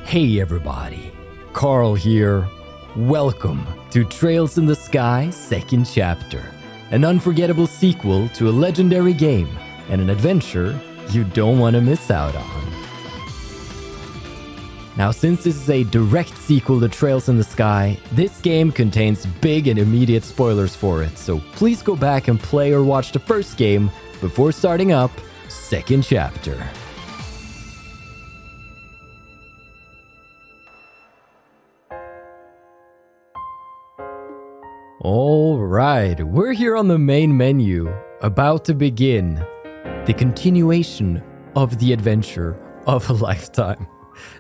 Hey everybody, Carl here. Welcome to Trails in the Sky second chapter, an unforgettable sequel to a legendary game and an adventure you don't want to miss out on. Now, since this is a direct sequel to Trails in the Sky, this game contains big and immediate spoilers for it, so please go back and play or watch the first game before starting up second chapter. Alright, we're here on the main menu, about to begin the continuation of the adventure of a lifetime.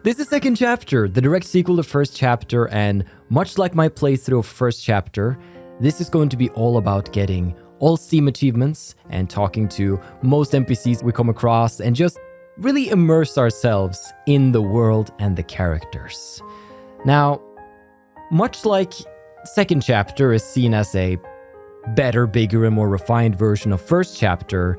This is second chapter, the direct sequel to first chapter, and much like my playthrough of first chapter, this is going to be all about getting all Steam achievements and talking to most NPCs we come across and just really immerse ourselves in the world and the characters. Now, much like second chapter is seen as a better, bigger, and more refined version of first chapter,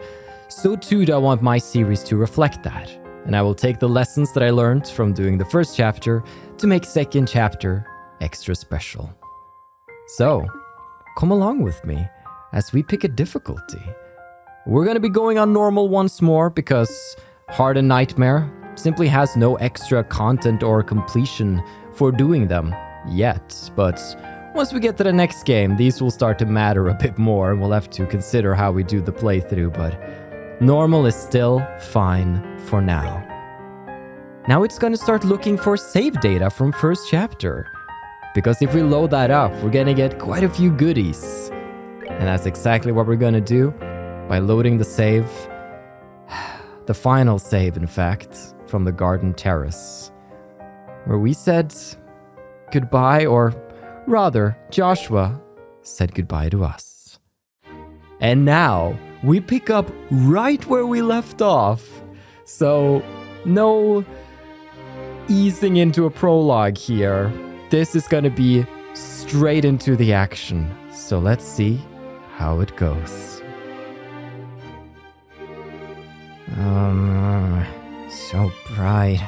so too do I want my series to reflect that. And I will take the lessons that I learned from doing the first chapter to make second chapter extra special. So, come along with me as we pick a difficulty. We're going to be going on normal once more because Hard and Nightmare simply has no extra content or completion for doing them yet. But once we get to the next game, these will start to matter a bit more and we'll have to consider how we do the playthrough, but normal is still fine for now. Now it's going to start looking for save data from first chapter, because if we load that up, we're going to get quite a few goodies. And that's exactly what we're going to do by loading the save, the final save in fact, from the Garden Terrace, where we said goodbye, or rather, Joshua said goodbye to us. And now we pick up right where we left off. So, no easing into a prologue here. This is going to be straight into the action. So let's see how it goes. So bright.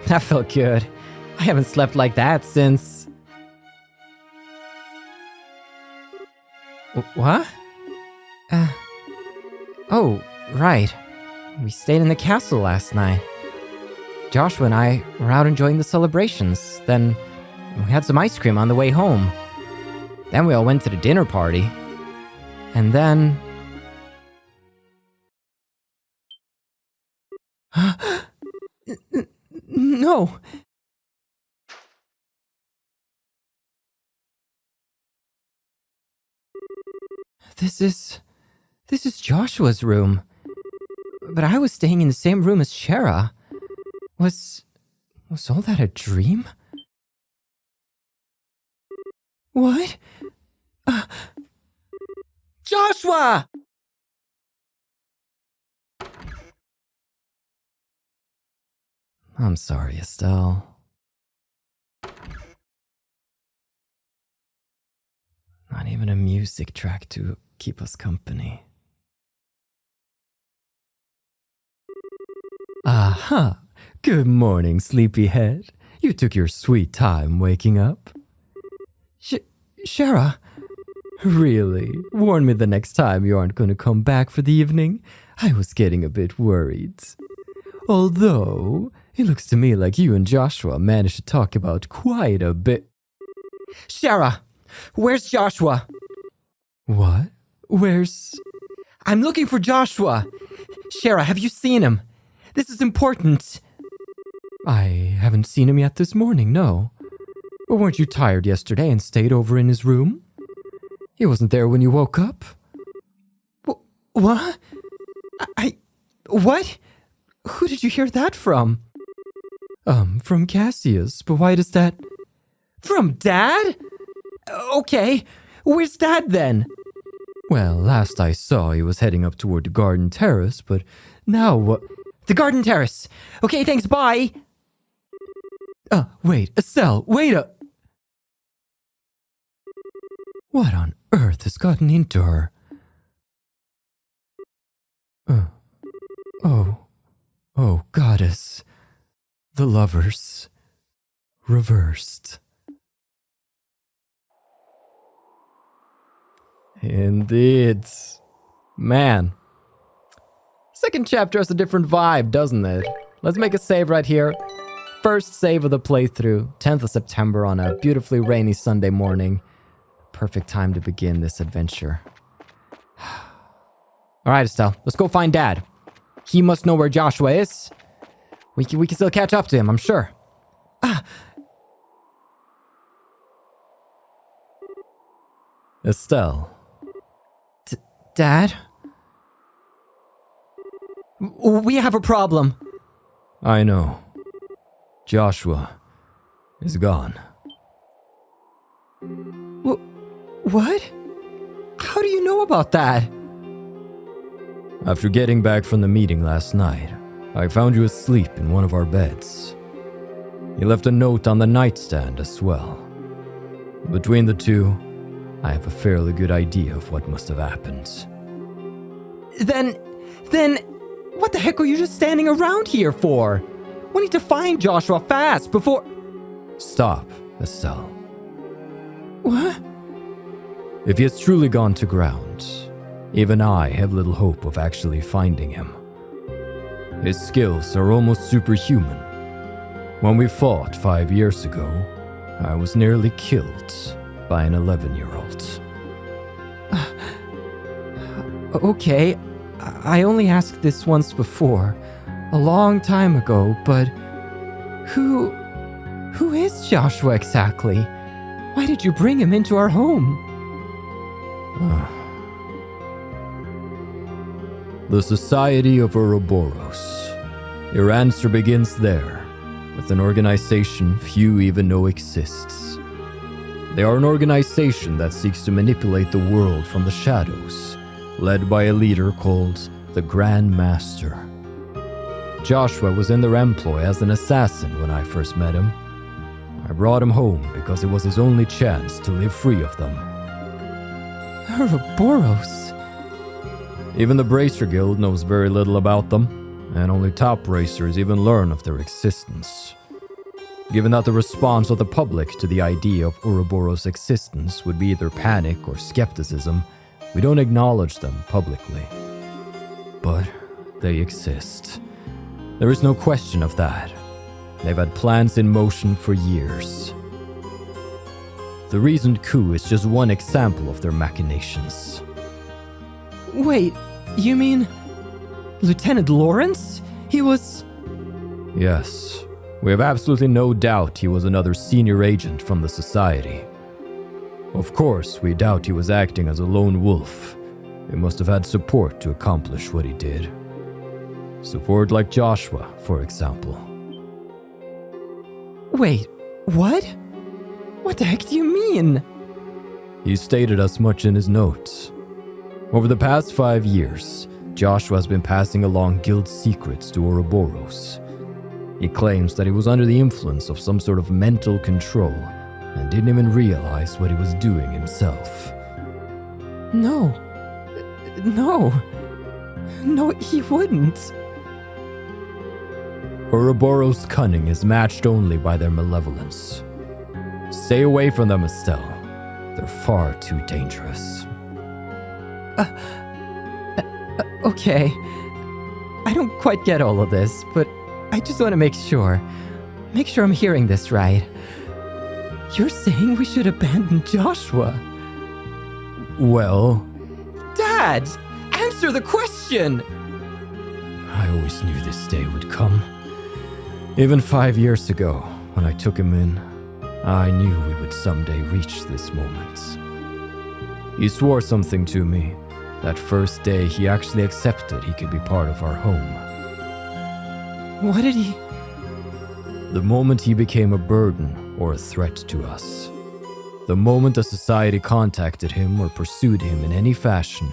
That felt good. I haven't slept like that since... What? Oh, right. We stayed in the castle last night. Joshua and I were out enjoying the celebrations. Then we had some ice cream on the way home. Then we all went to the dinner party. And then... No! This is Joshua's room. But I was staying in the same room as Shara. Was all that a dream? What? Joshua! I'm sorry, Estelle. Not even a music track to keep us company. Aha! Good morning, sleepyhead. You took your sweet time waking up. Shara? Really? Warn me the next time you aren't going to come back for the evening. I was getting a bit worried. Although, it looks to me like you and Joshua managed to talk about quite a bit. Shara! Where's Joshua? What? Where's... I'm looking for Joshua! Shara, have you seen him? This is important. I haven't seen him yet this morning, no. Or weren't you tired yesterday and stayed over in his room? He wasn't there when you woke up? What? What? Who did you hear that from? From Cassius, but why does that... From Dad? Okay, where's Dad then? Well, last I saw he was heading up toward the Garden Terrace, but now what... The Garden Terrace! Okay, thanks, bye! Wait, Estelle, wait a... What on earth has gotten into her? Oh, goddess. The lovers. Reversed. Indeed. Man. Second chapter has a different vibe, doesn't it? Let's make a save right here. First save of the playthrough, 10th of September on a beautifully rainy Sunday morning. Perfect time to begin this adventure. Alright, Estelle, let's go find Dad. He must know where Joshua is. We can still catch up to him, I'm sure. Estelle. Dad? We have a problem. I know. Joshua is gone. What? How do you know about that? After getting back from the meeting last night, I found you asleep in one of our beds. You left a note on the nightstand as well. Between the two, I have a fairly good idea of what must have happened. Then, what the heck are you just standing around here for? We need to find Joshua fast before... Stop, Estelle. What? If he has truly gone to ground, even I have little hope of actually finding him. His skills are almost superhuman. When we fought 5 years ago, I was nearly killed by an 11-year-old. Okay, I only asked this once before, a long time ago, but who is Joshua exactly? Why did you bring him into our home? The Society of Ouroboros. Your answer begins there, with an organization few even know exists. They are an organization that seeks to manipulate the world from the shadows, led by a leader called the Grand Master. Joshua was in their employ as an assassin when I first met him. I brought him home because it was his only chance to live free of them. Ouroboros? Even the Bracer Guild knows very little about them, and only top racers even learn of their existence. Given that the response of the public to the idea of Ouroboros' existence would be either panic or skepticism, we don't acknowledge them publicly. But they exist. There is no question of that. They've had plans in motion for years. The recent coup is just one example of their machinations. Wait, you mean Lieutenant Lawrence? He was... Yes, we have absolutely no doubt he was another senior agent from the Society. Of course, we doubt he was acting as a lone wolf. He must have had support to accomplish what he did. Support like Joshua, for example. Wait, what? What the heck do you mean? He stated as much in his notes. Over the past 5 years, Joshua has been passing along guild secrets to Ouroboros. He claims that he was under the influence of some sort of mental control and didn't even realize what he was doing himself. No, he wouldn't. Ouroboros' cunning is matched only by their malevolence. Stay away from them, Estelle. They're far too dangerous. Okay. I don't quite get all of this, but I just want to make sure I'm hearing this right. You're saying we should abandon Joshua? Well... Dad! Answer the question! I always knew this day would come. Even 5 years ago, when I took him in, I knew we would someday reach this moment. He swore something to me. That first day, he actually accepted he could be part of our home. What did he... The moment he became a burden or a threat to us. The moment the Society contacted him or pursued him in any fashion,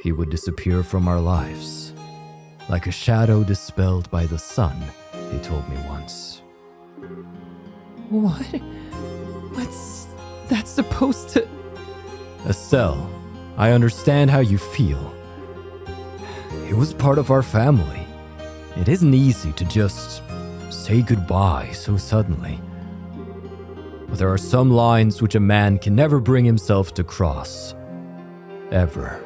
he would disappear from our lives. Like a shadow dispelled by the sun, he told me once. What? What's that supposed to... Estelle, I understand how you feel. It was part of our family. It isn't easy to just say goodbye so suddenly. But there are some lines which a man can never bring himself to cross. Ever.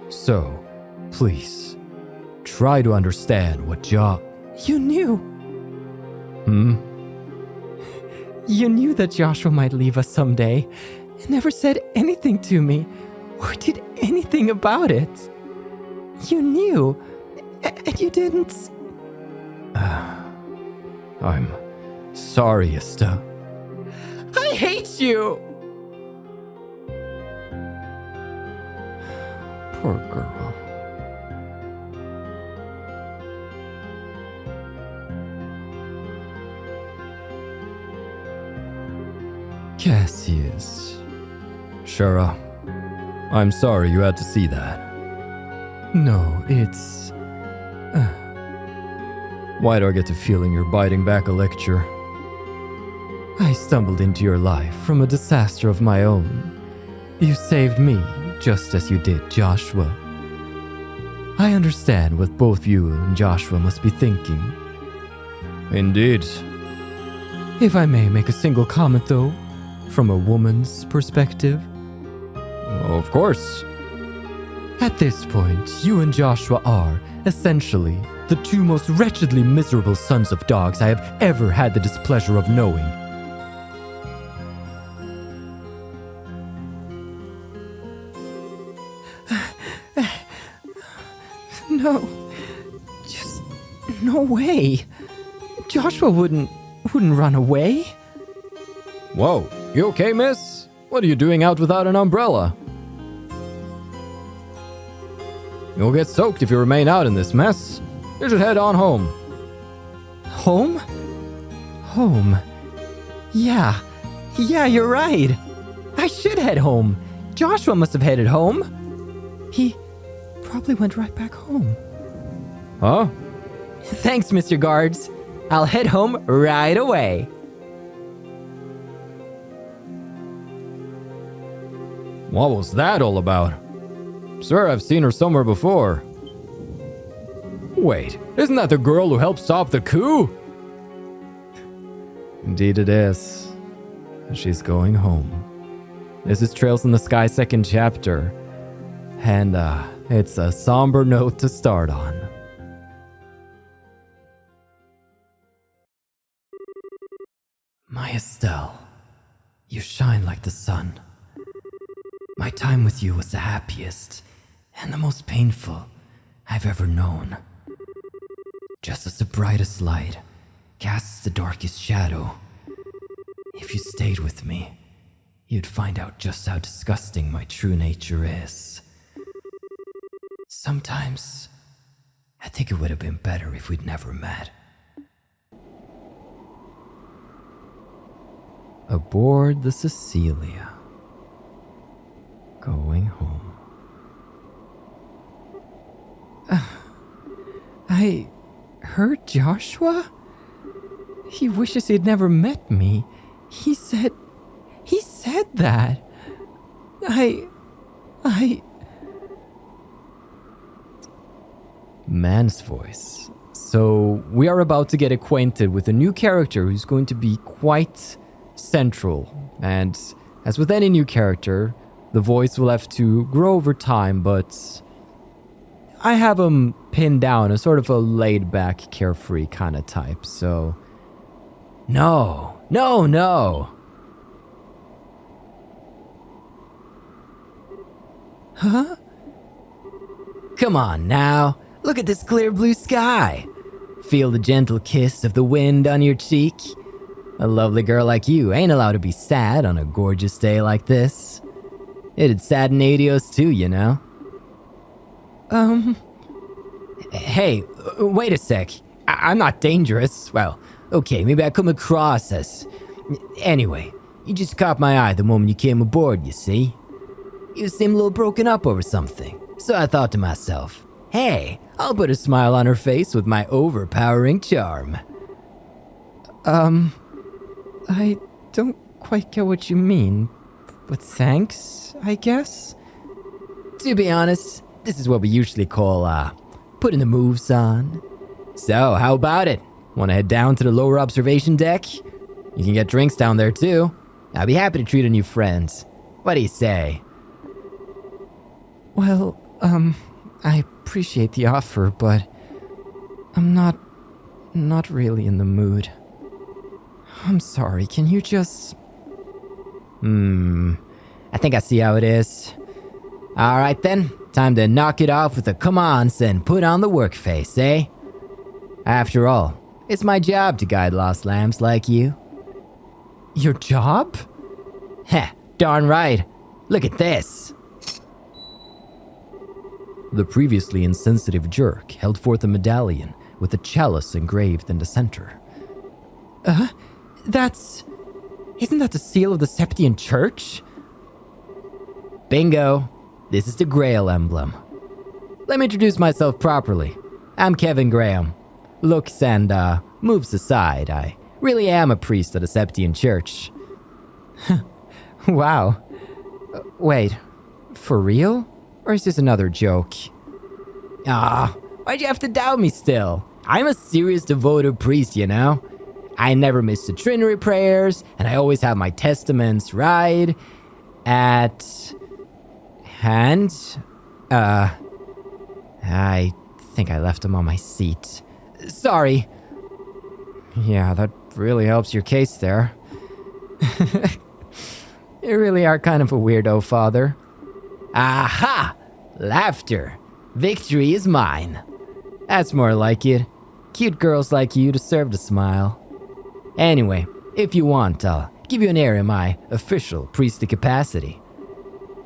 So, please, try to understand what You knew. You knew that Joshua might leave us someday, and never said anything to me, or did anything about it. You knew, and you didn't. I'm sorry, Estelle. I hate you! Poor girl. Cassius. Sora, I'm sorry you had to see that. No, it's... Why do I get the feeling you're biting back a lecture? I stumbled into your life from a disaster of my own. You saved me, just as you did Joshua. I understand what both you and Joshua must be thinking. Indeed. If I may make a single comment, though, from a woman's perspective. Of course. At this point, you and Joshua are, essentially, the two most wretchedly miserable sons of dogs I have ever had the displeasure of knowing. No. Just no way. Joshua wouldn't run away. Whoa, you okay, miss? What are you doing out without an umbrella? You'll get soaked if you remain out in this mess. You should head on home. Home? Home. Yeah, you're right. I should head home. Joshua must have headed home. He probably went right back home. Huh? Thanks, Mr. Guards. I'll head home right away. What was that all about? Sir, I've seen her somewhere before. Wait, isn't that the girl who helped stop the coup? Indeed it is. She's going home. This is Trails in the Sky 2nd chapter. And, it's a somber note to start on. My Estelle, you shine like the sun. My time with you was the happiest and the most painful I've ever known. Just as the brightest light casts the darkest shadow, if you stayed with me, you'd find out just how disgusting my true nature is. Sometimes, I think it would have been better if we'd never met. Aboard the Cecilia. Going home. I heard Joshua? He wishes he'd never met me. He said that. Man's voice. So, we are about to get acquainted with a new character who's going to be quite central. And as with any new character, the voice will have to grow over time, but I have him pinned down as sort of a laid-back, carefree kind of type, so... No. Huh? Come on now, look at this clear blue sky. Feel the gentle kiss of the wind on your cheek. A lovely girl like you ain't allowed to be sad on a gorgeous day like this. It'd sadden Adios too, you know. Hey, wait a sec. I'm not dangerous. Well, okay, maybe I come across as... Anyway, you just caught my eye the moment you came aboard, you see? You seem a little broken up over something. So I thought to myself, hey, I'll put a smile on her face with my overpowering charm. I don't quite get what you mean, But thanks, I guess? To be honest, this is what we usually call, putting the moves on. So, how about it? Wanna head down to the lower observation deck? You can get drinks down there too. I'll be happy to treat a new friend. What do you say? Well, I appreciate the offer, but I'm not really in the mood. I'm sorry, can you just... I think I see how it is. Alright then, time to knock it off with a come-ons and put on the work face, eh? After all, it's my job to guide lost lambs like you. Your job? Heh, darn right. Look at this. The previously insensitive jerk held forth a medallion with a chalice engraved in the center. Isn't that the seal of the Septian Church? Bingo. This is the Grail emblem. Let me introduce myself properly. I'm Kevin Graham. Looks and, moves aside, I really am a priest of the Septian Church. Wow. Wait, for real? Or is this another joke? Why'd you have to doubt me still? I'm a serious devoted priest, you know? I never miss the Trinity prayers, and I always have my testaments right at hand. I think I left them on my seat. Sorry. Yeah, that really helps your case there. You really are kind of a weirdo, Father. Aha! Laughter. Victory is mine. That's more like it. Cute girls like you deserve to smile. Anyway, if you want, I'll give you an air in my official priestly capacity.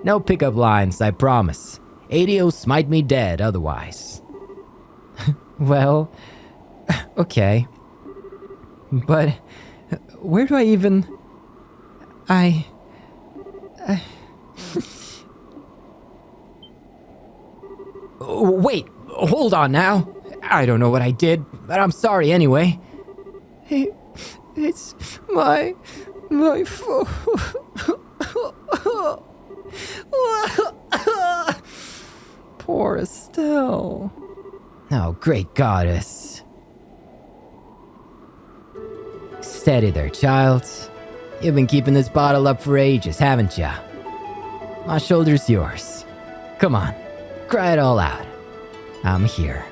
No pickup lines, I promise. ADO smite me dead otherwise. Well, okay. But where do I even... Wait, hold on now. I don't know what I did, but I'm sorry anyway. It's my fault. Poor Estelle. Oh, great goddess. Steady there, child. You've been keeping this bottle up for ages, haven't ya? My shoulder's yours. Come on, cry it all out. I'm here.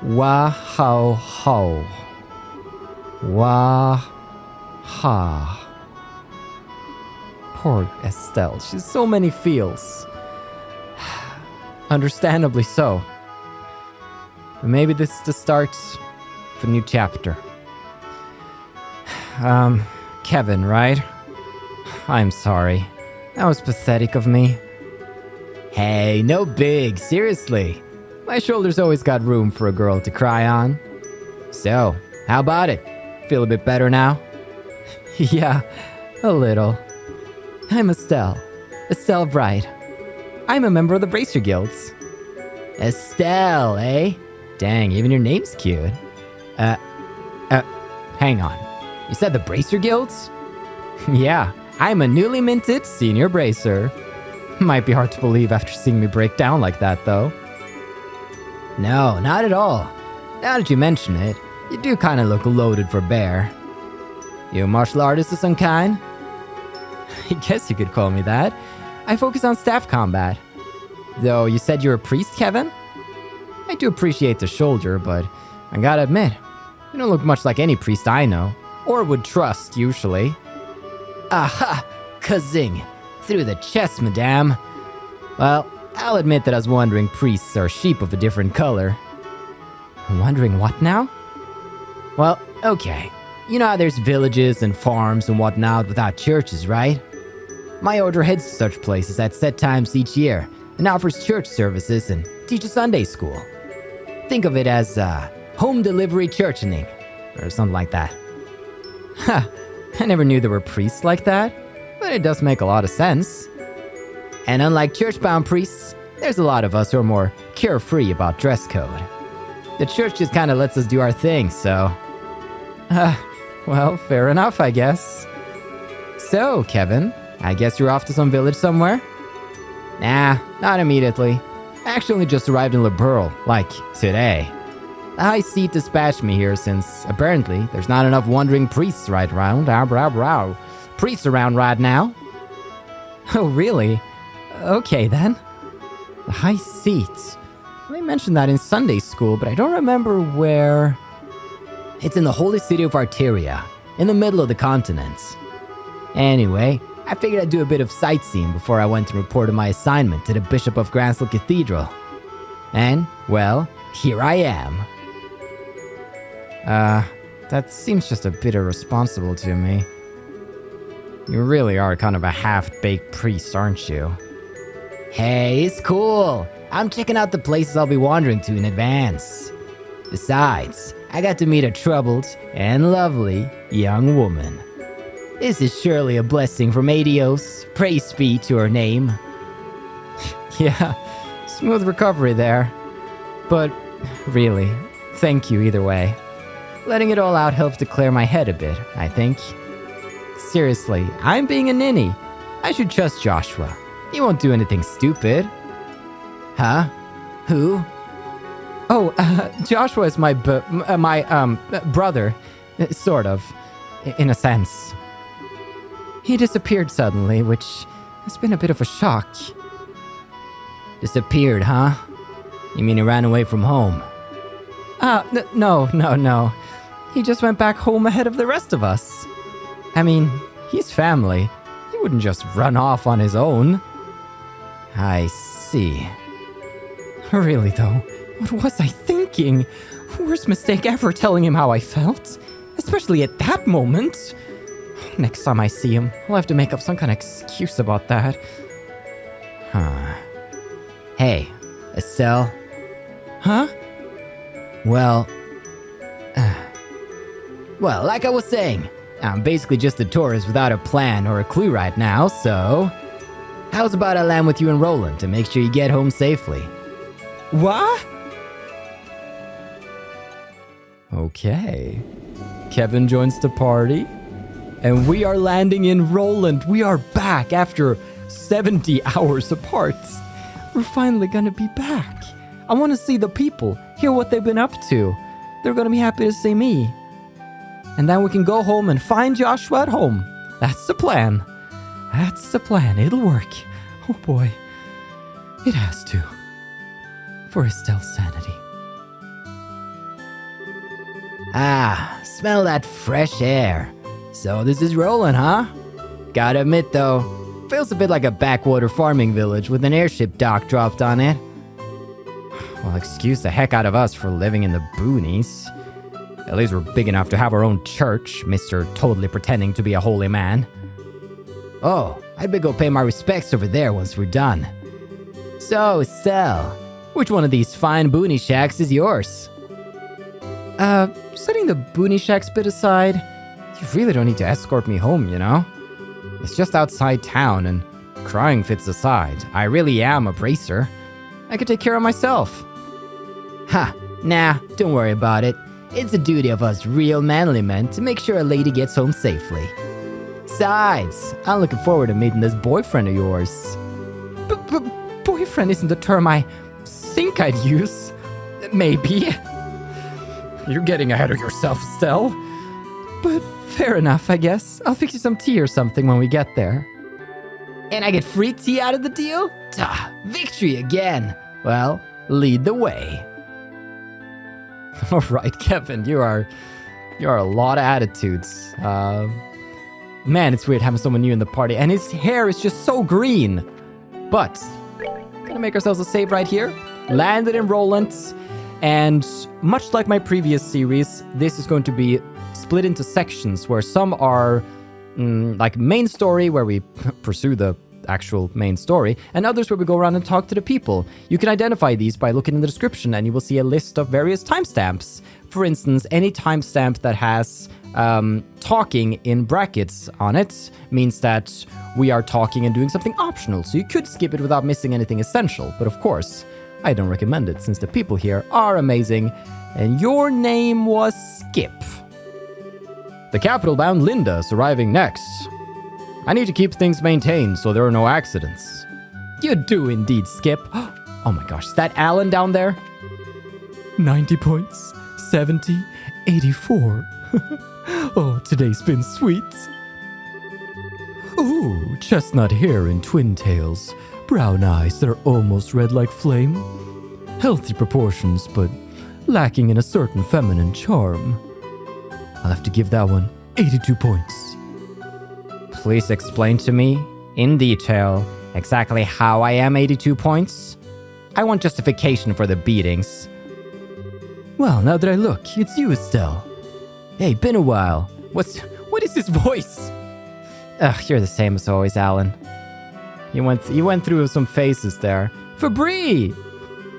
Wah-how-how. Wah-ha. Poor Estelle, she's so many feels. Understandably so. But maybe this is the start of a new chapter. Kevin, right? I'm sorry. That was pathetic of me. Hey, no big, seriously. My shoulder's always got room for a girl to cry on. So, how about it? Feel a bit better now? Yeah, a little. I'm Estelle. Estelle Bright. I'm a member of the Bracer Guilds. Estelle, eh? Dang, even your name's cute. Hang on. You said the Bracer Guilds? Yeah, I'm a newly minted senior bracer. Might be hard to believe after seeing me break down like that, though. No, not at all. Now that you mention it, you do kind of look loaded for bear. You a martial artist of some kind? I guess you could call me that. I focus on staff combat. Though you said you're a priest, Kevin? I do appreciate the shoulder, but I gotta admit, you don't look much like any priest I know, or would trust, usually. Aha! Kazing! Through the chest, madame. Well, I'll admit that I was wondering priests are sheep of a different color. Wondering what now? Well, okay. You know how there's villages and farms and whatnot without churches, right? My order heads to such places at set times each year and offers church services and teaches Sunday school. Think of it as home delivery churchening, or something like that. Ha! I never knew there were priests like that, but it does make a lot of sense. And unlike church-bound priests, there's a lot of us who are more carefree about dress code. The church just kind of lets us do our thing, so... well, fair enough, I guess. So, Kevin, I guess you're off to some village somewhere? Nah, not immediately. I actually just arrived in Liberl, like, today. The High Seat dispatched me here since, apparently, there's not enough wandering priests right around. Priests around right now. Oh, really? Okay, then. The High Seat. They mentioned that in Sunday school, but I don't remember where... It's in the holy city of Arteria, in the middle of the continent. Anyway, I figured I'd do a bit of sightseeing before I went and reported my assignment to the Bishop of Gransel Cathedral. And, well, here I am. That seems just a bit irresponsible to me. You really are kind of a half-baked priest, aren't you? Hey, it's cool. I'm checking out the places I'll be wandering to in advance. Besides, I got to meet a troubled and lovely young woman. This is surely a blessing from Adios. Praise be to her name. Yeah, smooth recovery there. But really, thank you either way. Letting it all out helps to clear my head a bit, I think. Seriously, I'm being a ninny. I should trust Joshua. He won't do anything stupid. Huh? Who? Oh, Joshua is my brother, sort of, in a sense. He disappeared suddenly, which has been a bit of a shock. Disappeared, huh? You mean he ran away from home? No. He just went back home ahead of the rest of us. I mean, he's family. He wouldn't just run off on his own. I see. Really, though, what was I thinking? Worst mistake ever telling him how I felt. Especially at that moment. Next time I see him, I'll have to make up some kind of excuse about that. Huh. Hey, Estelle. Huh? Well, like I was saying, I'm basically just a tourist without a plan or a clue right now, so... How's about I land with you and Rolent to make sure you get home safely? What? Okay. Kevin joins the party, and we are landing in Rolent. We are back after 70 hours apart. We're finally gonna be back. I want to see the people, hear what they've been up to. They're gonna be happy to see me. And then we can go home and find Joshua at home. That's the plan. That's the plan. It'll work. Oh boy. It has to. For Estelle's sanity. Ah, smell that fresh air. So this is Rolent, huh? Gotta admit though, feels a bit like a backwater farming village with an airship dock dropped on it. Well, excuse the heck out of us for living in the boonies. At least we're big enough to have our own church, Mr. Totally pretending to be a holy man. Oh, I'd better go pay my respects over there once we're done. So, Estelle, which one of these fine boonie shacks is yours? Setting the boonie shacks bit aside, you really don't need to escort me home, you know? It's just outside town, and crying fits aside, I really am a bracer. I could take care of myself. Ha, nah, don't worry about it. It's the duty of us real manly men to make sure a lady gets home safely. Besides, I'm looking forward to meeting this boyfriend of yours. Boyfriend isn't the term I think I'd use. Maybe. You're getting ahead of yourself, Estelle. But fair enough, I guess. I'll fix you some tea or something when we get there. And I get free tea out of the deal? Victory again. Well, lead the way. All right, Kevin, you are a lot of attitudes. Man, it's weird having someone new in the party, and his hair is just so green. But gonna make ourselves a save right here. Landed in Rolent, and much like my previous series, this is going to be split into sections where some are like main story, where we pursue the actual main story, and others where we go around and talk to the people. You can identify these by looking in the description, and you will see a list of various timestamps. For instance, any timestamp that has talking in brackets on it means that we are talking and doing something optional, so you could skip it without missing anything essential. But of course, I don't recommend it since the people here are amazing. And your name was Skip. The capital-bound Linda is arriving next. I need to keep things maintained so there are no accidents. You do indeed, Skip. Oh my gosh, is that Alan down there? 90 points, 70, 84. Oh, today's been sweet. Ooh, chestnut hair and twin tails. Brown eyes that are almost red like flame. Healthy proportions, but lacking in a certain feminine charm. I'll have to give that one 82 points. Please explain to me, in detail, exactly how I am 82 points. I want justification for the beatings. Well, now that I look, it's you, Estelle. Hey, been a while. What is his voice? Ugh, you're the same as always, Alan. You went through some phases there. Fabri!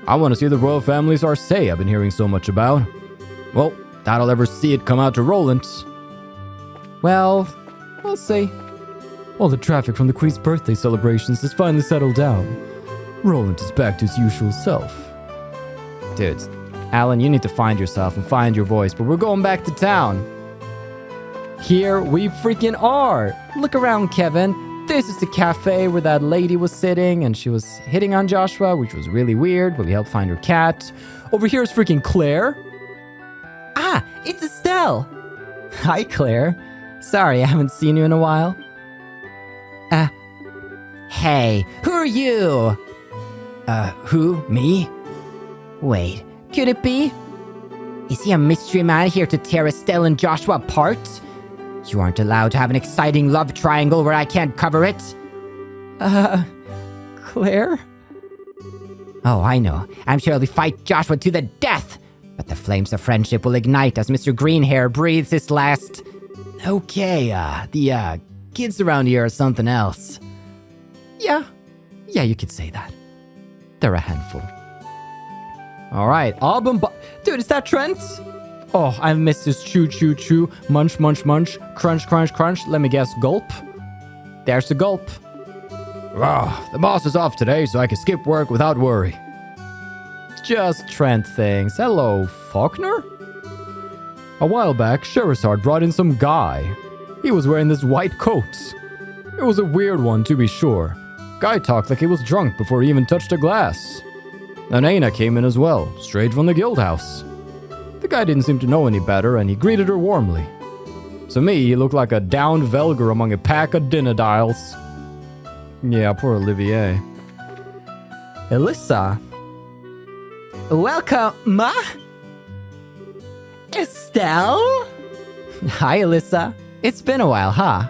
I want to see the royal family's Arce I've been hearing so much about. Well, doubt I'll ever see it come out to Rolent. Well, we'll see. All the traffic from the Queen's birthday celebrations has finally settled down. Rolent is back to his usual self. Dude, Alan, you need to find yourself and find your voice, but we're going back to town. Here we freaking are! Look around, Kevin. This is the cafe where that lady was sitting and she was hitting on Joshua, which was really weird, but we helped find her cat. Over here is freaking Claire. Ah, it's Estelle! Hi, Claire. Sorry, I haven't seen you in a while. Hey, who are you? Who? Me? Wait, could it be? Is he a mystery man here to tear Estelle and Joshua apart? You aren't allowed to have an exciting love triangle where I can't cover it. Claire? Oh, I know. I'm sure he'll fight Joshua to the death. But the flames of friendship will ignite as Mr. Greenhair breathes his last... Okay, the kids around here are something else. Yeah, you could say that. They're a handful. All right, dude, is that Trent? Oh, I missed his chew, chew, chew, munch, munch, munch, crunch, crunch, crunch. Let me guess, gulp. There's the gulp. The boss is off today, so I can skip work without worry. Just Trent things. Hello, Faulkner? A while back, Sherazard brought in some guy. He was wearing this white coat. It was a weird one, to be sure. Guy talked like he was drunk before he even touched a glass. Then Aina came in as well, straight from the guild house. The guy didn't seem to know any better, and he greeted her warmly. To me, he looked like a downed Velger among a pack of Dinodiles. Yeah, poor Olivier. Alyssa? Welcome, Ma? Estelle? Hi, Alyssa. It's been a while, huh?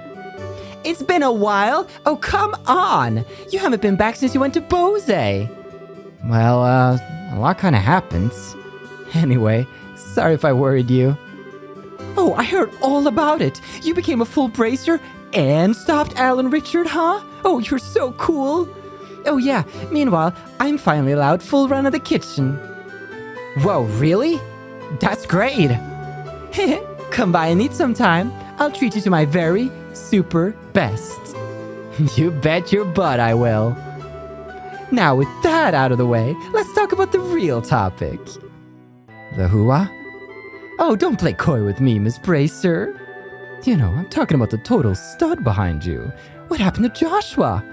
It's been a while? Oh, come on! You haven't been back since you went to Bose. Well, a lot kind of happens. Anyway, sorry if I worried you. Oh, I heard all about it. You became a full bracer and stopped Alan Richard, huh? Oh, you're so cool. Oh yeah, meanwhile, I'm finally allowed full run of the kitchen. Whoa, really? That's great. Come by and eat sometime. I'll treat you to my very super best. You bet your butt I will. Now with that out of the way, let's talk about the real topic. The hua? Oh, don't play coy with me, Miss Bracer. You know, I'm talking about the total stud behind you. What happened to Joshua?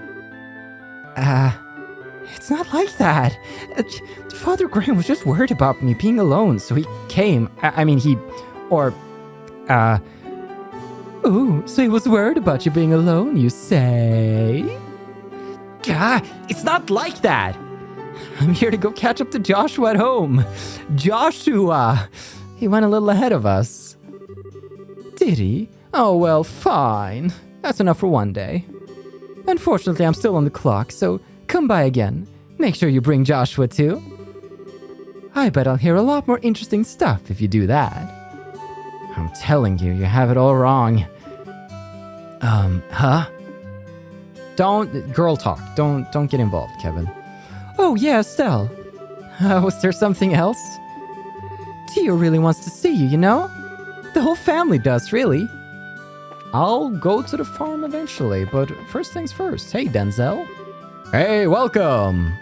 It's not like that. Father Graham was just worried about me being alone, so he came. Ooh, so he was worried about you being alone, you say? It's not like that. I'm here to go catch up to Joshua at home. Joshua! He went a little ahead of us. Did he? Oh, well, fine. That's enough for one day. Unfortunately, I'm still on the clock, so come by again. Make sure you bring Joshua too. I bet I'll hear a lot more interesting stuff if you do that. I'm telling you, you have it all wrong. Huh? Don't girl talk. Don't get involved, Kevin. Oh yeah, Estelle. Was there something else? Tio really wants to see you, you know? The whole family does, really. I'll go to the farm eventually, but first things first. Hey, Denzel. Hey, welcome.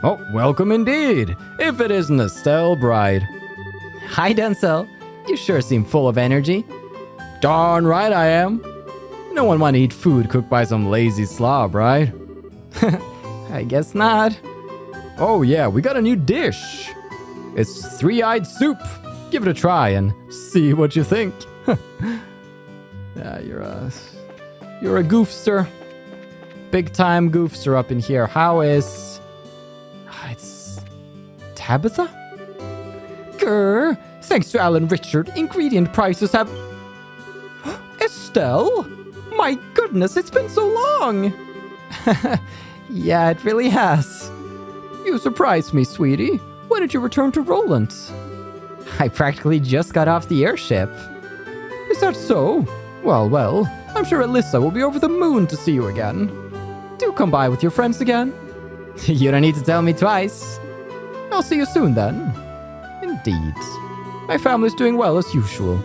Oh, welcome indeed, if it isn't Estelle Bride. Hi, Denzel. You sure seem full of energy. Darn right I am. No one want to eat food cooked by some lazy slob, right? I guess not. Oh yeah, we got a new dish. It's three-eyed soup. Give it a try and see what you think. Yeah, you're a goofster. Big time goofster up in here. How is... It's... Tabitha? Grr, thanks to Alan Richard, ingredient prices have... Estelle? My goodness, it's been so long! Yeah, it really has. You surprised me, sweetie. When did you return to Rolent? I practically just got off the airship. Is that so? Well, I'm sure Alyssa will be over the moon to see you again. Do come by with your friends again. You don't need to tell me twice. I'll see you soon then. Indeed. My family's doing well as usual.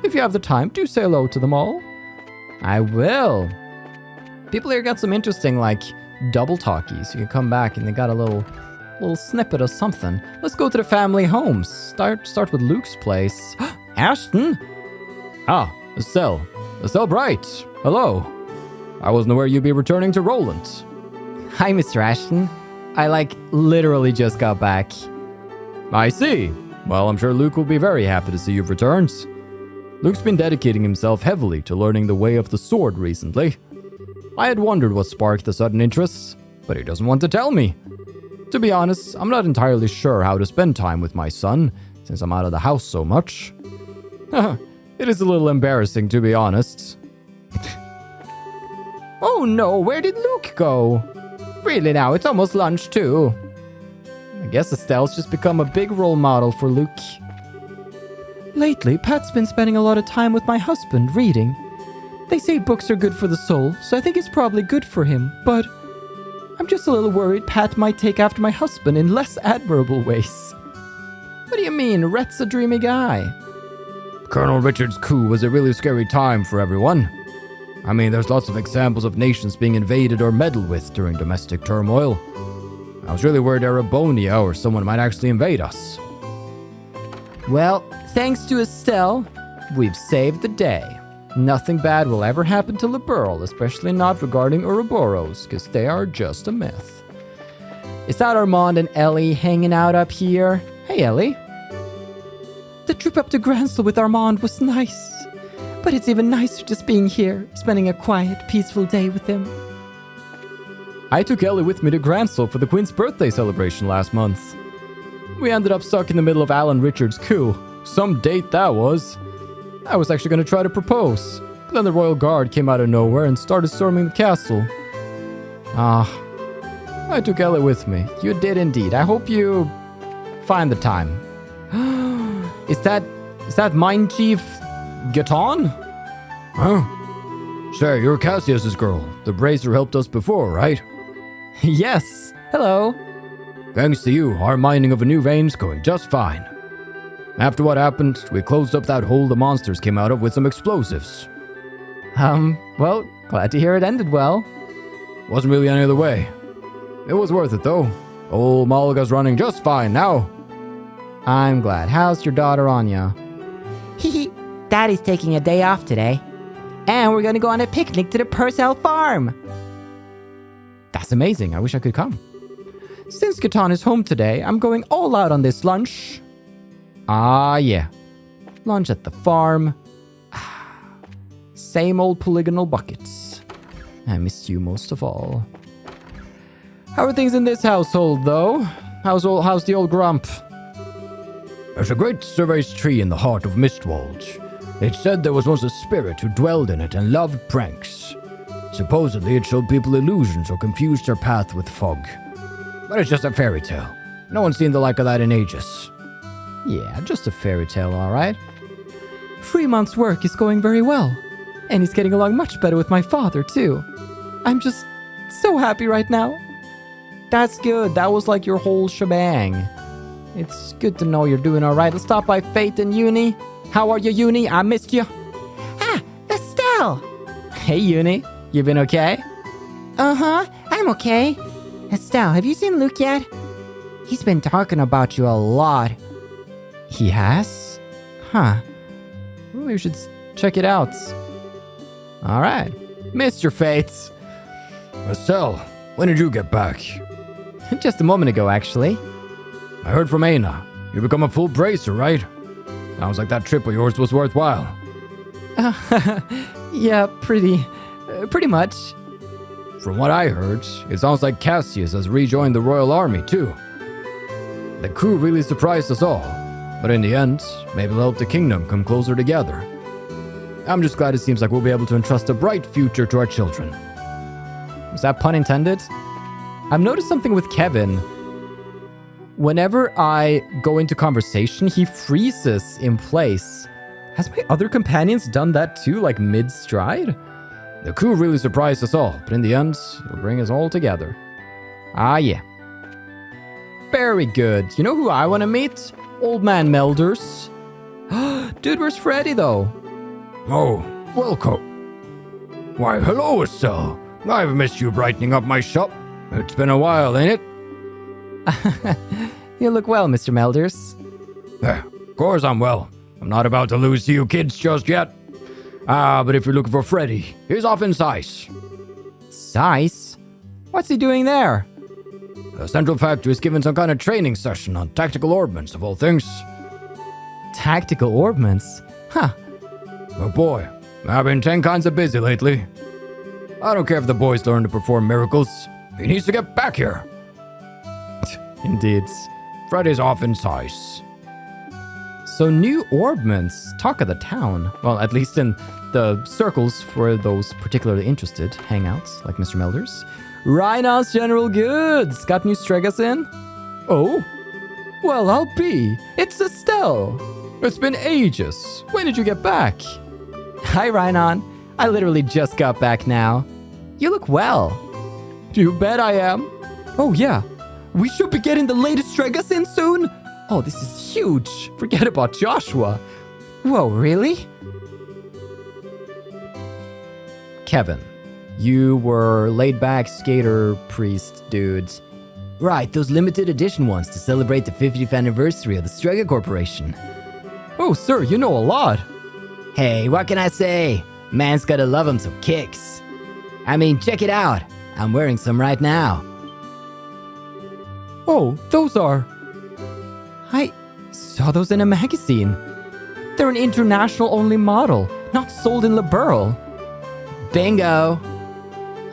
If you have the time, do say hello to them all. I will. People here got some interesting, like, double talkies. You can come back and they got a little snippet of something. Let's go to the family homes. Start with Luke's place. Ashton? Ah, Estelle. Estelle Bright. Hello. I wasn't aware you'd be returning to Rolent. Hi, Mr. Ashton. I, literally just got back. I see. Well, I'm sure Luke will be very happy to see you've returned. Luke's been dedicating himself heavily to learning the way of the sword recently. I had wondered what sparked the sudden interest, but he doesn't want to tell me. To be honest, I'm not entirely sure how to spend time with my son, since I'm out of the house so much. It is a little embarrassing, to be honest. Oh no, where did Luke go? Really now, it's almost lunch too. I guess Estelle's just become a big role model for Luke. Lately, Pat's been spending a lot of time with my husband reading. They say books are good for the soul, so I think it's probably good for him, but I'm just a little worried Pat might take after my husband in less admirable ways. What do you mean, Rhett's a dreamy guy? Colonel Richard's coup was a really scary time for everyone. I mean, there's lots of examples of nations being invaded or meddled with during domestic turmoil. I was really worried Erebonia or someone might actually invade us. Well, thanks to Estelle, we've saved the day. Nothing bad will ever happen to Liberl, especially not regarding Ouroboros, because they are just a myth. Is that Armand and Ellie hanging out up here? Hey, Ellie. The trip up to Gransel with Armand was nice. But it's even nicer just being here, spending a quiet, peaceful day with him. I took Ellie with me to Gransel for the Queen's birthday celebration last month. We ended up stuck in the middle of Alan Richard's coup. Some date that was. I was actually going to try to propose, but then the Royal Guard came out of nowhere and started storming the castle. I took Ellie with me. You did indeed. I hope you find the time. Is that Mine Chief Gaton? Huh? Say, you're Cassius's girl. The Bracer helped us before, right? Yes. Hello. Thanks to you, our mining of a new vein's going just fine. After what happened, we closed up that hole the monsters came out of with some explosives. Well, glad to hear it ended well. Wasn't really any other way. It was worth it, though. Old Malga's running just fine now. I'm glad. How's your daughter Anya? Hee Daddy's taking a day off today. And we're gonna go on a picnic to the Purcell farm. That's amazing. I wish I could come. Since Gaton is home today, I'm going all out on this lunch. Ah, yeah. Lunch at the farm. Same old polygonal buckets. I missed you most of all. How are things in this household, though? How's the old grump? There's a great cervase tree in the heart of Mistwald. It's said there was once a spirit who dwelled in it and loved pranks. Supposedly it showed people illusions or confused their path with fog. But it's just a fairy tale. No one's seen the like of that in ages. Yeah, just a fairy tale, all right. Fremont's work is going very well. And he's getting along much better with my father, too. I'm just so happy right now. That's good. That was like your whole shebang. It's good to know you're doing all right. Let's stop by Fate and Uni. How are you, Uni? I missed you. Ah, Estelle! Hey, Uni. You been okay? Uh-huh, I'm okay. Estelle, have you seen Luke yet? He's been talking about you a lot. He has? Huh. Well, we should check it out. All right. Mr. Fates. Estelle, when did you get back? Just a moment ago, actually. I heard from Aina. You become a full bracer, right? Sounds like that trip of yours was worthwhile. Yeah, pretty much. From what I heard, it sounds like Cassius has rejoined the Royal Army, too. The coup really surprised us all, but in the end, maybe it'll help the kingdom come closer together. I'm just glad it seems like we'll be able to entrust a bright future to our children. Was that pun intended? I've noticed something with Kevin. Whenever I go into conversation, he freezes in place. Has my other companions done that too, like mid-stride? The coup really surprised us all, but in the end, it'll bring us all together. Ah, yeah. Very good. You know who I want to meet? Old Man Melders. Dude, where's Freddy, though? Oh, welcome. Why, hello, Estelle. I've missed you brightening up my shop. It's been a while, ain't it? You look well, Mr. Melders. Of course I'm well. I'm not about to lose to you kids just yet. But if you're looking for Freddy, he's off in Sice. Sice? What's he doing there? The Central Factory is giving some kind of training session on tactical ordnance, of all things. Tactical ordnance? Huh. Oh boy, I've been 10 kinds of busy lately. I don't care if the boy's learn to perform miracles. He needs to get back here. Indeed. Freddy's off in Sice. So new ordnance, talk of the town. Well, at least in the circles for those particularly interested hangouts, like Mr. Melders. Rhino's General Goods got new Stregas in. Oh? Well, I'll be. It's Estelle. It's been ages. When did you get back? Hi, Rhinon. I literally just got back now. You look well. You bet I am. Oh, yeah. We should be getting the latest Stregas in soon. Oh, this is huge. Forget about Joshua. Whoa, really? Kevin, you were laid-back skater priest dudes. Right, those limited edition ones to celebrate the 50th anniversary of the Strega Corporation. Oh, sir, you know a lot. Hey, what can I say? Man's gotta love 'em some kicks. I mean, check it out. I'm wearing some right now. Oh, those are... I saw those in a magazine. They're an international-only model, not sold in Liberl. Bingo!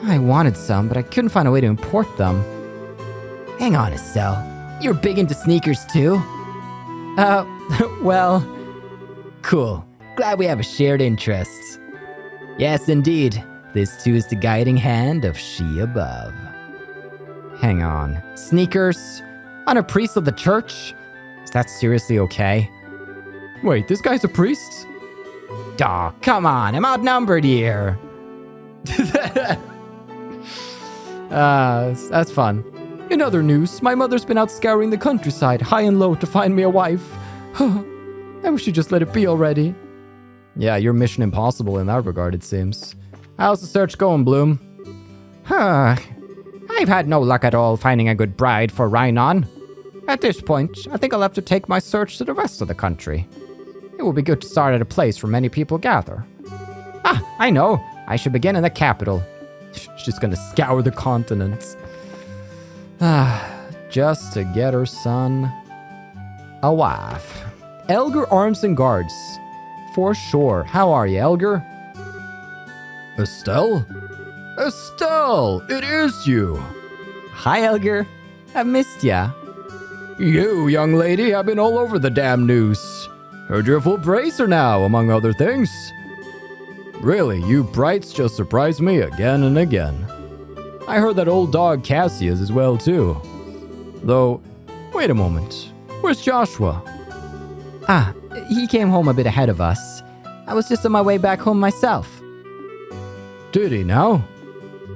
I wanted some, but I couldn't find a way to import them. Hang on, Estelle. You're big into sneakers too? Well... Cool. Glad we have a shared interest. Yes, indeed. This too is the guiding hand of she above. Hang on. Sneakers? On a priest of the church? Is that seriously okay? Wait, this guy's a priest? Aw, come on, I'm outnumbered here. That's fun. In other news, my mother's been out scouring the countryside, high and low, to find me a wife. I wish she'd just let it be already. Yeah, you're Mission Impossible in that regard, it seems. How's the search going, Bloom? I've had no luck at all finding a good bride for Rhinon. At this point, I think I'll have to take my search to the rest of the country. It will be good to start at a place where many people gather. I know. I should begin in the capital. She's gonna scour the continents. Just to get her son a wife. Elgar Arms and Guards. For sure. How are you, Elgar? Estelle? Estelle, it is you. Hi, Elgar. I've missed ya. You, young lady, have been all over the damn news. Heard you're a full bracer now, among other things. Really, you brights just surprise me again and again. I heard that old dog Cassius as well, too. Though, wait a moment. Where's Joshua? He came home a bit ahead of us. I was just on my way back home myself. Did he now?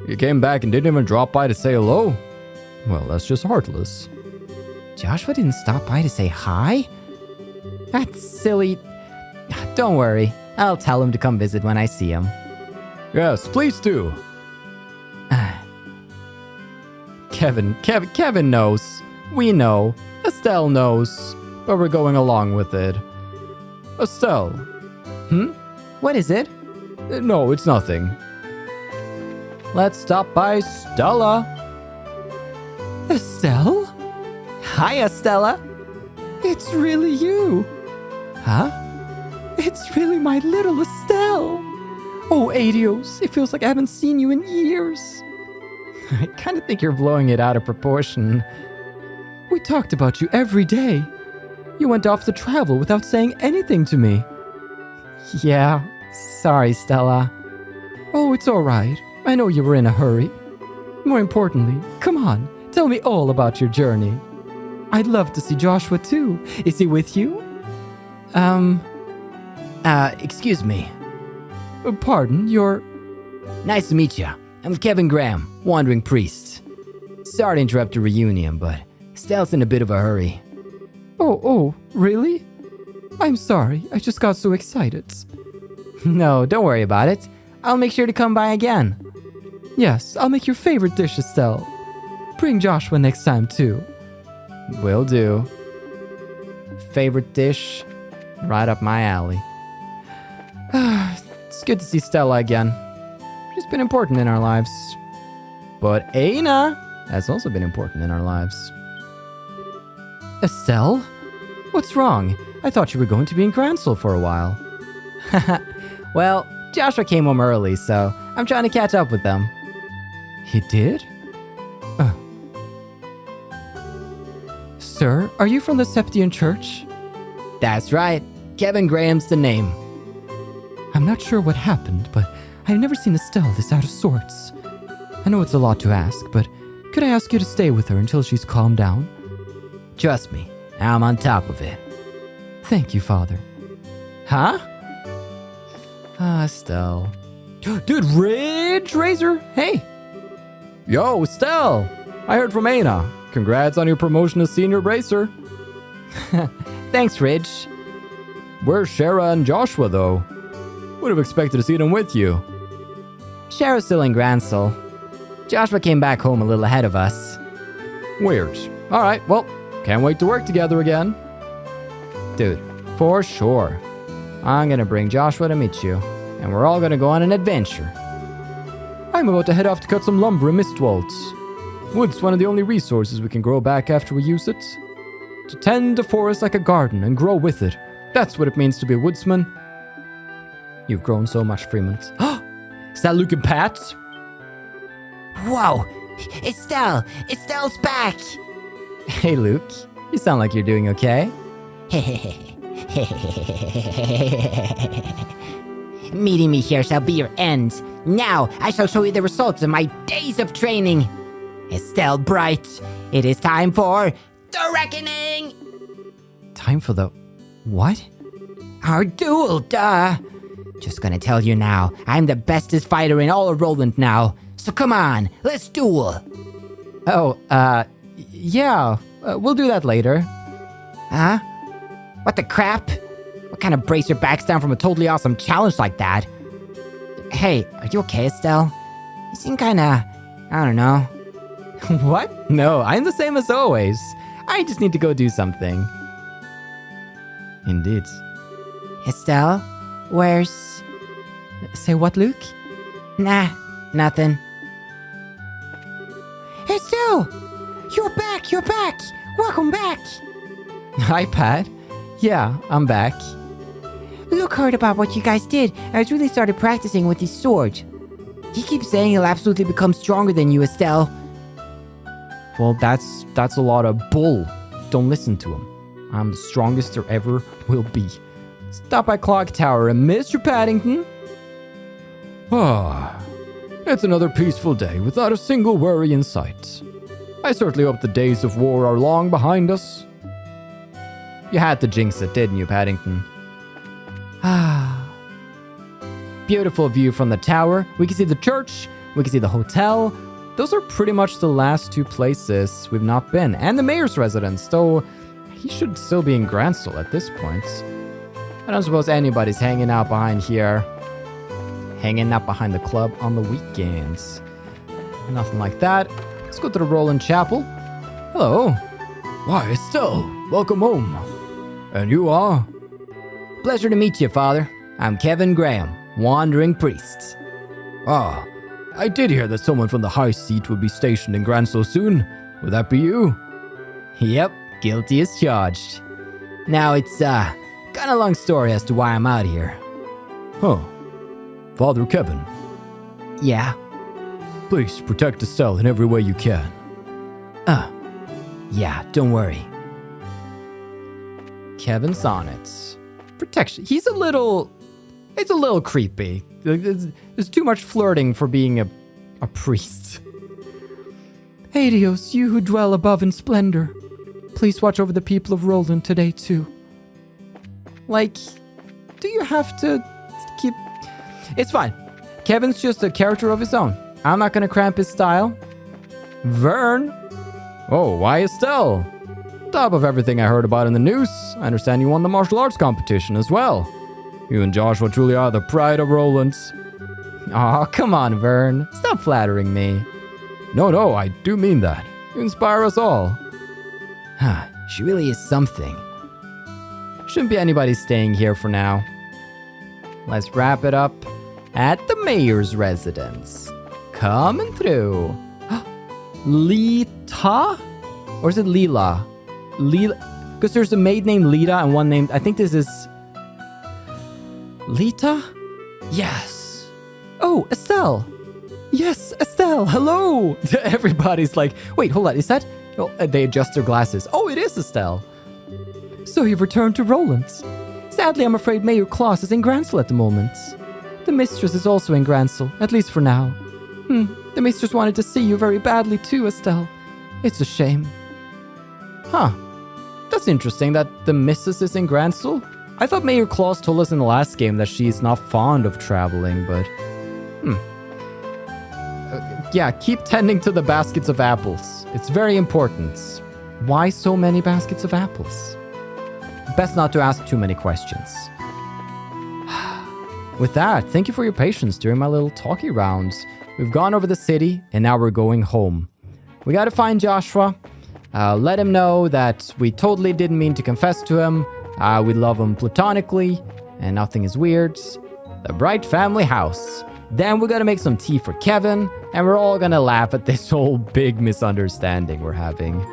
You came back and didn't even drop by to say hello? Well, that's just heartless. Joshua didn't stop by to say hi? That's silly. Don't worry. I'll tell him to come visit when I see him. Yes, please do. Kevin knows. We know. Estelle knows. But we're going along with it. Estelle. What is it? No, it's nothing. let's stop by Stella. Estelle? Hi, Estella. It's really you. Huh? It's really my little Estelle. Oh, Adios, it feels like I haven't seen you in years. I kind of think you're blowing it out of proportion. We talked about you every day. You went off to travel without saying anything to me. Yeah, sorry, Stella. Oh, it's all right. I know you were in a hurry. More importantly, come on, tell me all about your journey. I'd love to see Joshua too. Is he with you? Excuse me. Pardon, you're... Nice to meet you. I'm Kevin Graham, Wandering Priest. Sorry to interrupt your reunion, but Estelle's in a bit of a hurry. Oh, really? I'm sorry, I just got so excited. No, don't worry about it. I'll make sure to come by again. Yes, I'll make your favorite dish, Estelle. Bring Joshua next time too. Will do. Favorite dish? Right up my alley. It's good to see Stella again. She's been important in our lives. But Aina has also been important in our lives. Estelle? What's wrong? I thought you were going to be in Gransel for a while. Well, Joshua came home early, so I'm trying to catch up with them. He did? Sir, are you from the Septian Church? That's right. Kevin Graham's the name. I'm not sure what happened, but I've never seen Estelle this out of sorts. I know it's a lot to ask, but could I ask you to stay with her until she's calmed down? Trust me, I'm on top of it. Thank you, Father. Huh? Estelle. Dude, Ridge Razor, hey. Yo, Estelle! I heard from Aina. Congrats on your promotion to senior bracer. Thanks, Ridge. Where's Shara and Joshua, though? Would have expected to see them with you. Shara's still in Gransel. Joshua came back home a little ahead of us. Weird. Alright, well, can't wait to work together again. Dude, for sure. I'm gonna bring Joshua to meet you, and we're all gonna go on an adventure. I'm about to head off to cut some lumber in Mistwaltz. Wood's one of the only resources we can grow back after we use it. To tend the forest like a garden and grow with it. That's what it means to be a woodsman. You've grown so much, Fremont. Is that Luke and Pat? Whoa! Estelle! Estelle's back! Hey, Luke. You sound like you're doing okay. Meeting me here shall be your end. Now I shall show you the results of my days of training. Estelle Bright, it is time for the reckoning! Time for the... what? Our duel, duh! Just gonna tell you now, I'm the bestest fighter in all of Rolent now. So come on, let's duel! Oh, yeah. We'll do that later. Huh? What the crap? What kind of bracer backs down from a totally awesome challenge like that? Hey, are you okay, Estelle? You seem kinda... I don't know. What? No, I'm the same as always. I just need to go do something. Indeed. Estelle? Where's... Say what, Luke? Nah, nothing. Estelle! You're back! Welcome back! Hi, Pat. Yeah, I'm back. Luke heard about what you guys did and has really started practicing with his sword. He keeps saying he'll absolutely become stronger than you, Estelle. Well, that's a lot of bull. Don't listen to him. I'm the strongest there ever will be. Stop by Clock Tower and Mr. Paddington. It's another peaceful day without a single worry in sight. I certainly hope the days of war are long behind us. You had to jinx it, didn't you, Paddington? Beautiful view from the tower. We can see the church. We can see the hotel. Those are pretty much the last two places we've not been. And the mayor's residence, though he should still be in Gransel at this point. I don't suppose anybody's hanging out behind here. Hanging out behind the club on the weekends. Nothing like that. Let's go to the Rolent Chapel. Hello. Why, Estelle, welcome home. And you are? Pleasure to meet you, Father. I'm Kevin Graham, Wandering Priest. Ah, I did hear that someone from the High Seat would be stationed in Gransel soon. Would that be you? Yep, guilty as charged. Now it's, kind of long story as to why I'm out here. Huh. Father Kevin, Yeah? please protect Estelle in every way you can. Yeah, don't worry. Kevin Sonnets. Protection. It's a little creepy. There's too much flirting for being a priest. Adios, you who dwell above in splendor. Please watch over the people of Rolent today too. Like, do you have to keep... It's fine. Kevin's just a character of his own. I'm not gonna cramp his style. Vern? Oh, why Estelle? Top of everything I heard about in the news, I understand you won the martial arts competition as well. You and Joshua truly are the pride of Rolent. Aw, come on, Vern. Stop flattering me. No, I do mean that. You inspire us all. She really is something. Shouldn't be anybody staying here for now. Let's wrap it up at the mayor's residence. Coming through. Lita? Or is it Lila? Lila? Because there's a maid named Lita and one named... I think this is... Lita? Yes. Oh, Estelle. Yes, Estelle. Hello. Everybody's like, wait, hold on. Is that... Oh, they adjust their glasses. Oh, it is Estelle. So you've returned to Rolent. Sadly, I'm afraid Mayor Klaus is in Gransel at the moment. The mistress is also in Gransel, at least for now. The mistress wanted to see you very badly too, Estelle. It's a shame. Huh. That's interesting that the missus is in Gransel. I thought Mayor Klaus told us in the last game that she's not fond of traveling, but... yeah, keep tending to the baskets of apples. It's very important. Why so many baskets of apples? Best not to ask too many questions. With that, thank you for your patience during my little talkie rounds. We've gone over the city, and now we're going home. We gotta find Joshua. Let him know that we totally didn't mean to confess to him. We love him platonically, and nothing is weird. The Bright family house. Then we're gonna make some tea for Kevin, and we're all gonna laugh at this whole big misunderstanding we're having.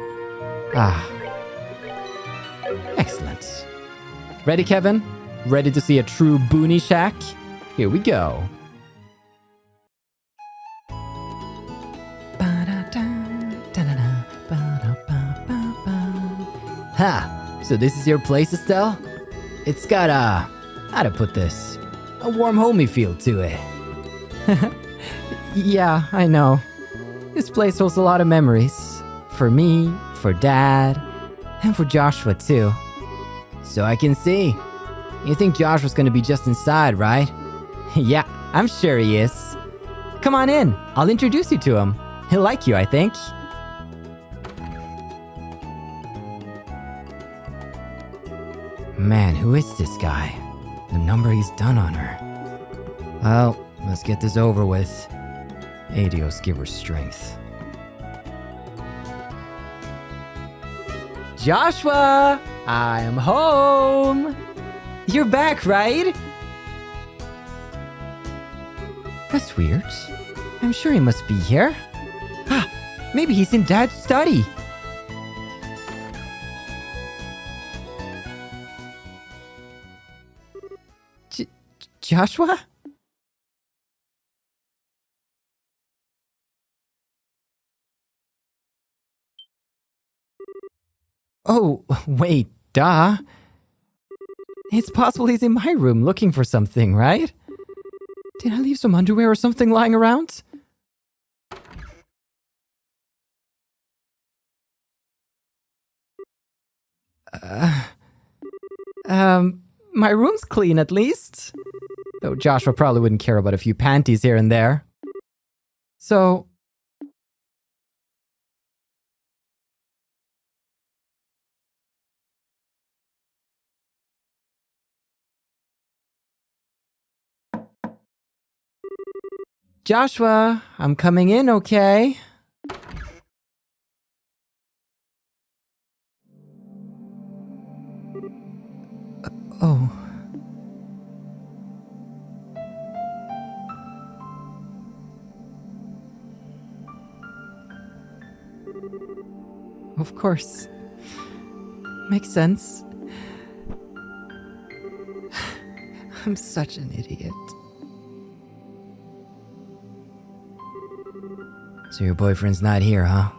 Excellent. Ready, Kevin? Ready to see a true boonie shack? Here we go. So this is your place, Estelle? It's got how to put this? A warm, homey feel to it. Yeah, I know. This place holds a lot of memories. For me, for Dad, and for Joshua too. So I can see. You think Joshua's gonna be just inside, right? Yeah, I'm sure he is. Come on in. I'll introduce you to him. He'll like you, I think. Man, who is this guy? The number he's done on her. Well, let's get this over with. Adios, give her strength. Joshua! I am home! You're back, right? That's weird. I'm sure he must be here. Maybe he's in Dad's study. Joshua? Oh, wait, duh. It's possible he's in my room looking for something, right? Did I leave some underwear or something lying around? My room's clean at least. Though Joshua probably wouldn't care about a few panties here and there. So... Joshua, I'm coming in, okay? Oh. Of course. Makes sense. I'm such an idiot. So your boyfriend's not here, huh?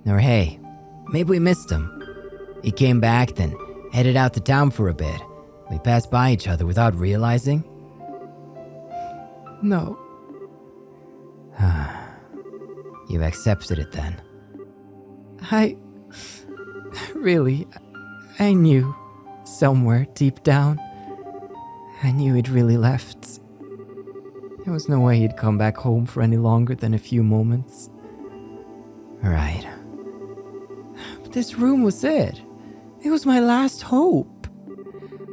Or hey, maybe we missed him. He came back, then headed out to town for a bit. We passed by each other without realizing. No. You've accepted it then. Really, I knew somewhere deep down. I knew he'd really left. There was no way he'd come back home for any longer than a few moments. Right. But this room was it. It was my last hope.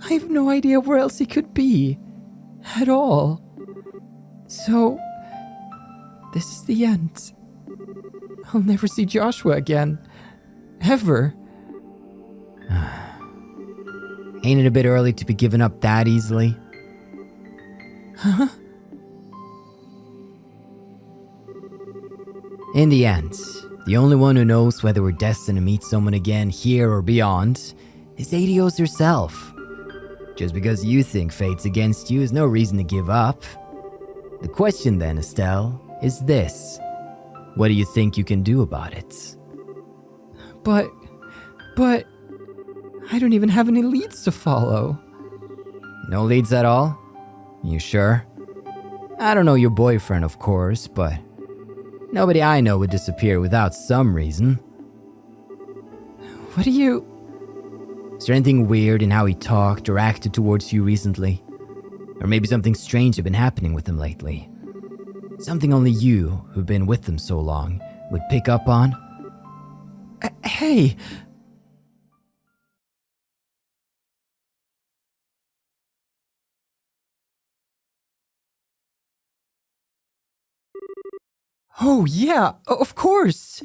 I have no idea where else he could be. At all. So, this is the end. I'll never see Joshua again. Ever. Ain't it a bit early to be giving up that easily? Huh? In the end, the only one who knows whether we're destined to meet someone again here or beyond is Adios herself. Just because you think fate's against you is no reason to give up. The question then, Estelle, is this. What do you think you can do about it? But, I don't even have any leads to follow. No leads at all? You sure? I don't know your boyfriend, of course, but nobody I know would disappear without some reason. What do you... Is there anything weird in how he talked or acted towards you recently? Or maybe something strange had been happening with him lately? Something only you, who've been with him so long, would pick up on? Hey! Oh, yeah, of course!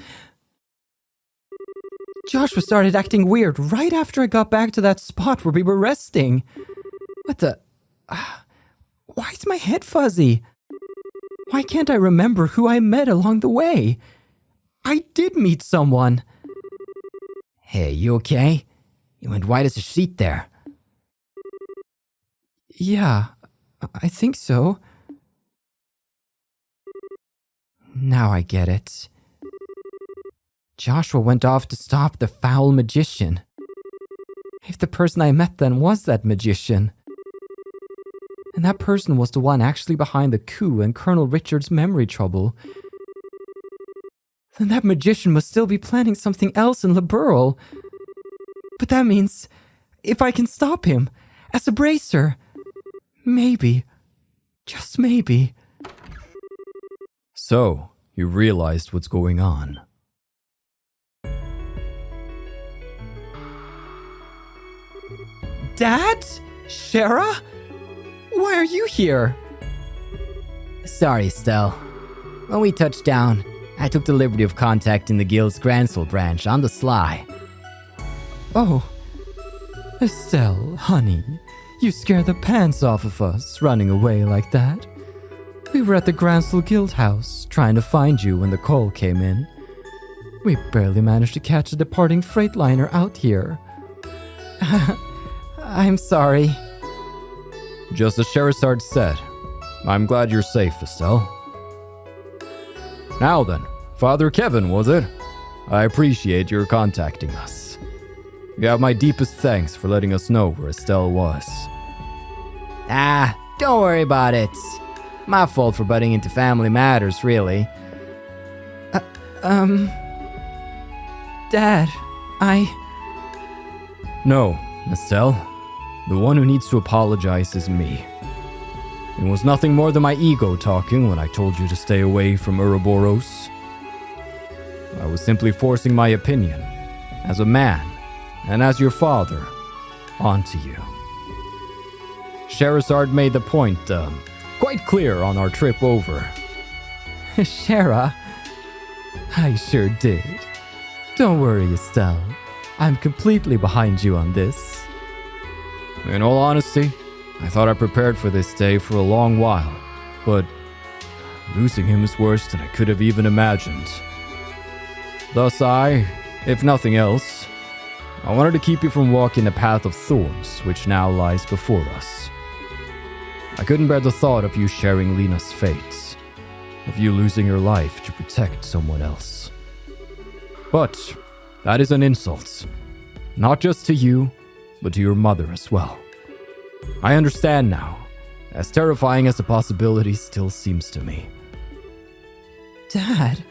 Joshua started acting weird right after I got back to that spot where we were resting. What the... Why is my head fuzzy? Why can't I remember who I met along the way? I did meet someone. Hey, you okay? You went white as a sheet there. Yeah, I think so. Now I get it. Joshua went off to stop the foul magician. If the person I met then was that magician. And that person was the one actually behind the coup and Colonel Richard's memory trouble. Then that magician must still be planning something else in Liberl. But that means, if I can stop him, as a bracer, maybe, just maybe. So, you realized what's going on. Dad? Shara? Why are you here? Sorry, Estelle. When we touched down, I took the liberty of contacting the guild's Gransel branch on the sly. Oh. Estelle, honey, you scared the pants off of us running away like that. We were at the Gransel Guild House, trying to find you when the call came in. We barely managed to catch a departing freightliner out here. I'm sorry. Just as Sherazard said, I'm glad you're safe, Estelle. Now then, Father Kevin, was it? I appreciate your contacting us. You have my deepest thanks for letting us know where Estelle was. Don't worry about it. My fault for butting into family matters, really. Dad, No, Estelle. The one who needs to apologize is me. It was nothing more than my ego talking when I told you to stay away from Ouroboros. I was simply forcing my opinion, as a man, and as your father, onto you. Sherazard made the point, quite clear on our trip over. Shara, I sure did. Don't worry, Estelle. I'm completely behind you on this. In all honesty, I thought I prepared for this day for a long while, but Losing him is worse than I could have even imagined. Thus if nothing else, I wanted to keep you from walking the path of thorns which now lies before us. I couldn't bear the thought of you sharing Lena's fate, of you losing your life to protect someone else. But that is an insult, not just to you, but to your mother as well. I understand now, as terrifying as the possibility still seems to me. Dad?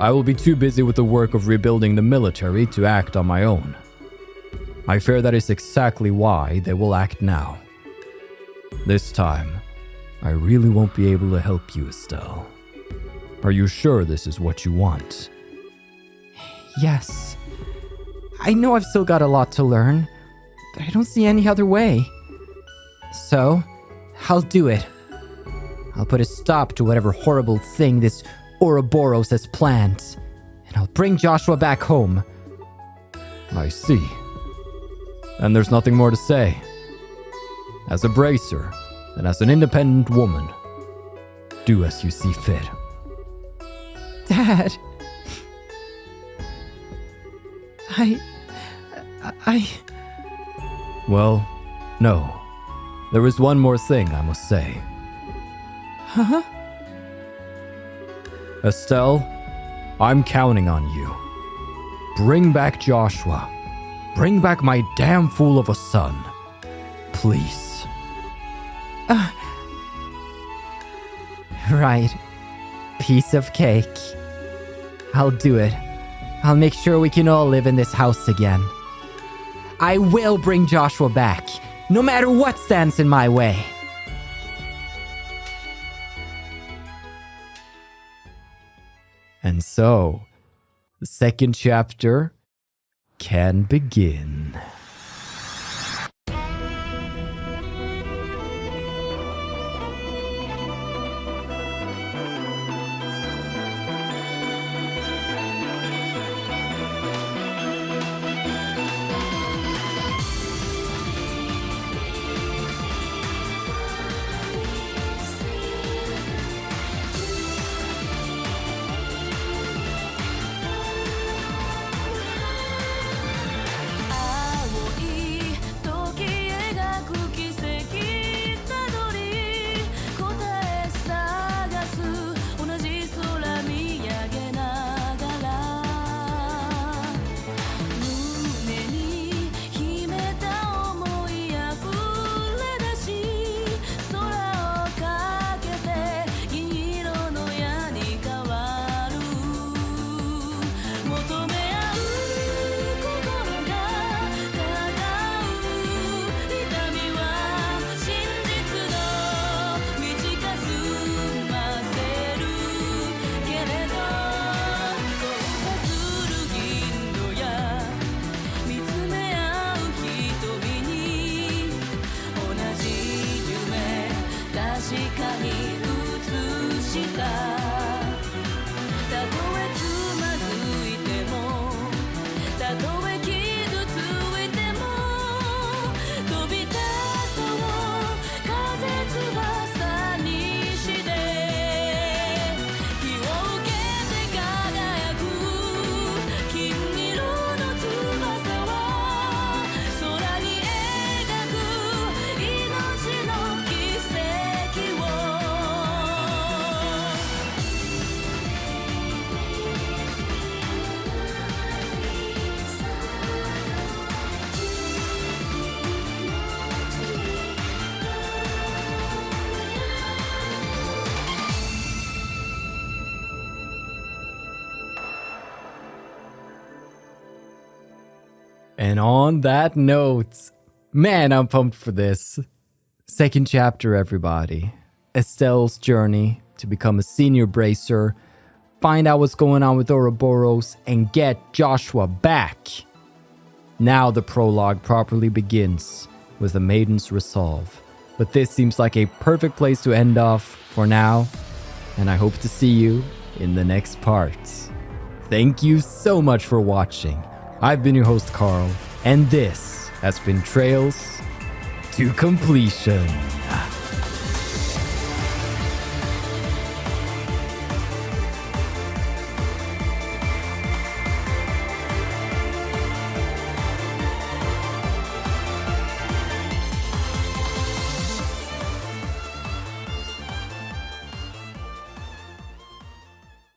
I will be too busy with the work of rebuilding the military to act on my own. I fear that is exactly why they will act now. This time, I really won't be able to help you, Estelle. Are you sure this is what you want? Yes. I know I've still got a lot to learn, but I don't see any other way. So, I'll do it. I'll put a stop to whatever horrible thing this Ouroboros has planned, and I'll bring Joshua back home. I see. And there's nothing more to say. As a bracer, and as an independent woman, do as you see fit. Dad. Well, no. There is one more thing I must say. Huh? Estelle, I'm counting on you. Bring back Joshua. Bring back my damn fool of a son. Please. Right. Piece of cake. I'll do it. I'll make sure we can all live in this house again. I will bring Joshua back, no matter what stands in my way. And so, the second chapter can begin. And on that note, man, I'm pumped for this. Second chapter, everybody. Estelle's journey to become a senior bracer, find out what's going on with Ouroboros, and get Joshua back. Now the prologue properly begins with the maiden's resolve. But this seems like a perfect place to end off for now, and I hope to see you in the next part. Thank you so much for watching. I've been your host, Carl, and this has been Trails to Completion.